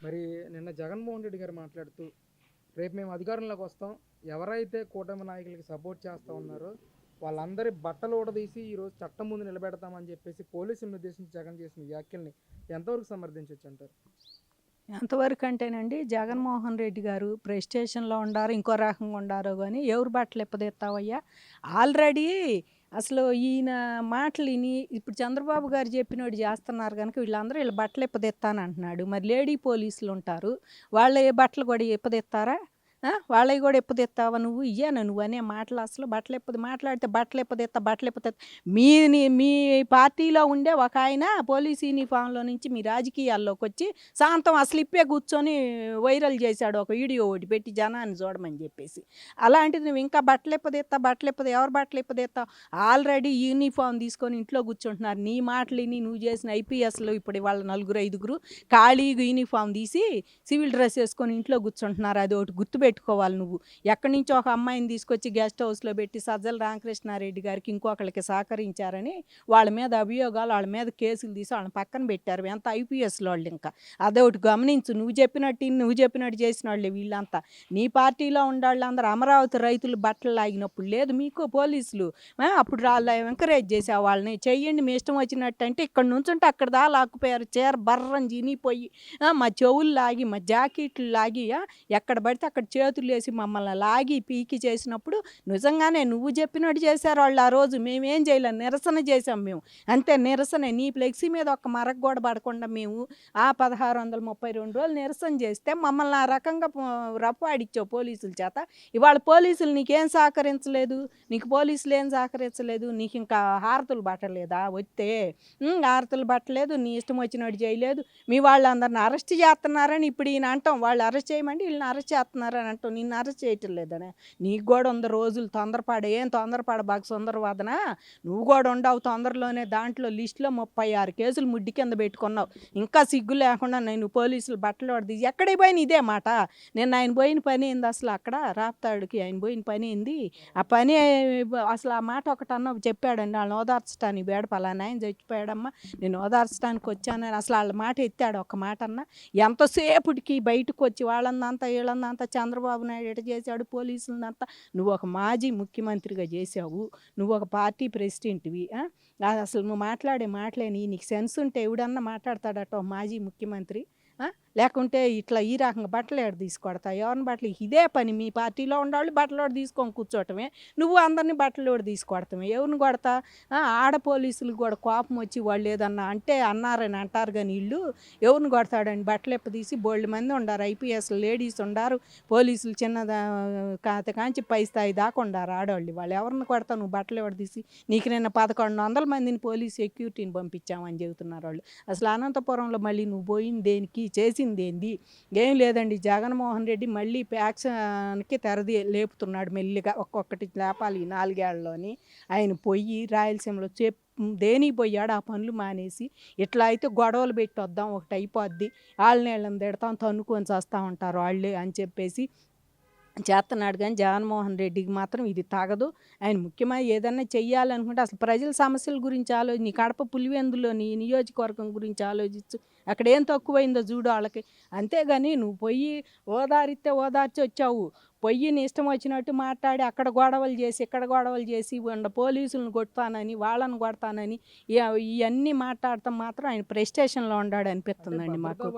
మరి నిన్న జగన్మోహన్ రెడ్డి గారు మాట్లాడుతూ రేపు మేము అధికారంలోకి వస్తాం, ఎవరైతే కూటమి నాయకులకి సపోర్ట్ చేస్తూ ఉన్నారో వాళ్ళందరి బట్టలు ఊడదీసి ఈరోజు చట్టం ముందు నిలబెడతామని చెప్పేసి పోలీసులను ఉద్దేశించి జగన్ చేసిన వ్యాఖ్యల్ని ఎంతవరకు సమర్థించవచ్చు అంటారు? ఎంతవరకు అంటేనండి, జగన్మోహన్ రెడ్డి గారు ప్రెస్టేషన్లో ఉండారు, ఇంకో రకంగా ఉండారో కానీ ఎవరు బట్టలు ఇప్పదెత్తావయ్యా? ఆల్రెడీ అసలు ఈయన మాటలు విని ఇప్పుడు చంద్రబాబు గారు చెప్పినోడు చేస్తున్నారు కనుక వీళ్ళందరూ వీళ్ళ బట్టలు ఇప్పదెత్తానంటున్నాడు. మరి లేడీ పోలీసులు ఉంటారు, వాళ్ళ ఏ బట్టలు కూడా ఇప్పదెత్తారా? వాళ్ళవి కూడా ఇప్పదెత్తావా నువ్వు? ఇయ్యాను నువ్వు అనే మాటలు అసలు బట్టలు ఇప్పది మాట్లాడితే బట్టలు ఇప్పదెత్తా మీ పార్టీలో ఉండే ఒక ఆయన పోలీస్ యూనిఫామ్లో నుంచి మీ రాజకీయాల్లోకి వచ్చి శాంతం అసలు ఇప్పే కూర్చొని వైరల్ చేశాడు ఒక వీడియో ఒకటి పెట్టి జనాన్ని చూడమని చెప్పేసి. అలాంటిది నువ్వు ఇంకా బట్టలు ఇప్పది ఎవరు బట్టలు ఇప్పదెత్తావు? ఆల్రెడీ యూనిఫామ్ తీసుకొని ఇంట్లో కూర్చుంటున్నారు. నీ మాటలు విని నువ్వు చేసిన ఐపీఎస్లో ఇప్పుడు వాళ్ళ నలుగురు ఐదుగురు ఖాళీగా యూనిఫామ్ తీసి సివిల్ డ్రెస్ వేసుకొని ఇంట్లో కూర్చుంటున్నారు. అది ఒకటి గుర్తుపెట్టుకోవాలి నువ్వు. ఎక్కడి నుంచో ఒక అమ్మాయిని తీసుకొచ్చి గెస్ట్ హౌస్లో పెట్టి సజ్జల రామకృష్ణారెడ్డి గారికి ఇంకొకరికి సహకరించారని వాళ్ళ మీద అభియోగాలు, వాళ్ళ మీద కేసులు తీసి వాళ్ళని పక్కన పెట్టారు. ఎంత ఐపీఎస్లో వాళ్ళు. ఇంకా అదొకటి గమనించు. నువ్వు చెప్పినట్టు చేసిన వాళ్ళే వీళ్ళంతా. నీ పార్టీలో ఉండాళ్ళందరూ అమరావతి రైతులు బట్టలు లాగినప్పుడు లేదు మీకు పోలీసులు? అప్పుడు వాళ్ళు ఎంకరేజ్ చేసే వాళ్ళని చెయ్యండి మీ ఇష్టం వచ్చినట్టు అంటే ఇక్కడ నుంచుంటే అక్కడ దా లాక్కుపోయారు. చీర బర్రం చినిపోయి మా చెవులు లాగి మా జాకెట్లు లాగి ఎక్కడ పడితే అక్కడ చేతులు వేసి మమ్మల్ని లాగి పీకి చేసినప్పుడు నిజంగానే నువ్వు చెప్పినట్టు చేశారు వాళ్ళు. ఆ రోజు మేమేం చేయలేం, నిరసన చేసాం మేము అంతే. నిరసన నీ ఫ్లెక్సీ మీద ఒక్క మరక కూడా పడకుండా మేము 1632 రోజులు నిరసన చేస్తే మమ్మల్ని ఆ రకంగా రప్పాడిచ్చావు పోలీసుల చేత. ఇవాళ పోలీసులు నీకేం సహకరించలేదు, నీకు పోలీసులు ఏం సహకరించలేదు, నీకు ఇంకా హారతులు పట్టలేదా వస్తే? హారతులు పట్టలేదు, నీ ఇష్టం వచ్చినట్టు చేయలేదు. మీ వాళ్ళందరిని అరెస్ట్ చేస్తున్నారని ఇప్పుడు ఈయన అంటాం. వాళ్ళు అరెస్ట్ చేయమంటే వీళ్ళని అరెస్ట్ చేస్తున్నారని అంటాం. నిన్ను అరెస్ట్ చేయటం లేదనే నీకు కూడా ఉంది రోజులు. ఏం తొందరపడ బాగా సుందరవాదన. నువ్వు కూడా ఉండవు తొందరలోనే. దాంట్లో లిస్టులో 36 కేసులు ముడ్డి కింద పెట్టుకున్నావు. ఇంకా సిగ్గు లేకుండా నేను పోలీసులు బట్టలు పడది ఎక్కడికి పోయిన ఇదే మాట. నేను ఆయన పోయిన పని ఏంది అసలు? అక్కడ రాప్తాడుకి ఆయన పోయిన పని ఏంది? ఆ పని అసలు ఆ మాట ఒకటన్నా చెప్పాడండి వాళ్ళని ఓదార్చడానికి? బేడ పలానా ఆయన చచ్చిపోయాడమ్మా, నేను ఓదార్చడానికి వచ్చానని అసలు వాళ్ళ మాట ఎత్తాడు ఒక మాట అన్నా? ఎంతసేపటికి బయటకు వచ్చి వాళ్ళందంతా వీళ్ళందంతా చంద్రబాబు నాయుడు ఎట చేశాడు పోలీసులంతా. నువ్వు ఒక మాజీ ముఖ్యమంత్రిగా చేసావు, నువ్వు ఒక పార్టీ ప్రెసిడెంట్వి. అసలు నువ్వు మాట్లాడే మాటలేని నీకు సెన్స్ ఉంటే ఎవడన్నా మాట్లాడతాడట ఓ మాజీ ముఖ్యమంత్రి? లేకుంటే ఇట్లా ఈ రకంగా బట్టలు ఏడ తీసుకొడతా? ఎవరిని బట్టలు? ఇదే పని మీ పార్టీలో ఉండేవాళ్ళు బట్టలు తీసుకొని కూర్చోటమే. నువ్వు అందరినీ బట్టలు తీసుకొడతామే. ఎవరిని కొడతా? ఆడ పోలీసులకు కూడా కోపం వచ్చి వాళ్ళు ఏదన్నా అంటే అన్నారని అంటారు కానీ వీళ్ళు ఎవరిని కొడతాడని బట్టలు తీసి బోల్డ్ మంది ఉండారు. ఐపీఎస్ లేడీస్ ఉండారు, పోలీసులు చిన్న కాంచి పై స్థాయి దాకా ఉండారు ఆడవాళ్ళు. వాళ్ళు ఎవరిని కొడతా నువ్వు బట్టలు తీసి? నీకు నిన్న 1100 మందిని పోలీస్ సెక్యూరిటీని పంపించామని చెబుతున్నారు వాళ్ళు. అసలు అనంతపురంలో మళ్ళీ నువ్వు పోయింది దేనికి, చేసింది ఏంది? ఏం లేదండి. జగన్మోహన్ రెడ్డి మళ్ళీ ప్యాక్షన్కి లేపుతున్నాడు మెల్లిగా. ఒక్కొక్కటి లేపాలి ఈ 4 ఏళ్లలోని. ఆయన పొయ్యి రాయలసీమలో దేనికి పోయాడు? ఆ పనులు మానేసి ఇట్లా అయితే గొడవలు పెట్టి వద్దాం, ఒకటి అయిపోద్ది, వాళ్ళని వీళ్ళని తిడతాం, తన్నుకొని చేస్తూ ఉంటారు వాళ్ళే అని చెప్పేసి చేస్తున్నాడు. కానీ జగన్మోహన్ రెడ్డికి మాత్రం ఇది తగదు. ఆయన ముఖ్యమైన ఏదన్నా చెయ్యాలనుకుంటే అసలు ప్రజల సమస్యల గురించి నీ కడప పులివెందులో నీ నియోజకవర్గం గురించి ఆలోచించు. అక్కడ ఏం తక్కువైందో చూడు వాళ్ళకి. అంతేగాని నువ్వు పోయి ఓదార్చి వచ్చావు. పొయ్యి నీ ఇష్టం వచ్చినట్టు మాట్లాడి అక్కడ గొడవలు చేసి ఇక్కడ గొడవలు చేసి పోలీసులను కొడతానని వాళ్ళని కొడతానని ఇవన్నీ మాట్లాడటం మాత్రం ఆయన ప్రెస్టేషన్లో ఉన్నాడు అనిపిస్తుందండి మాకు.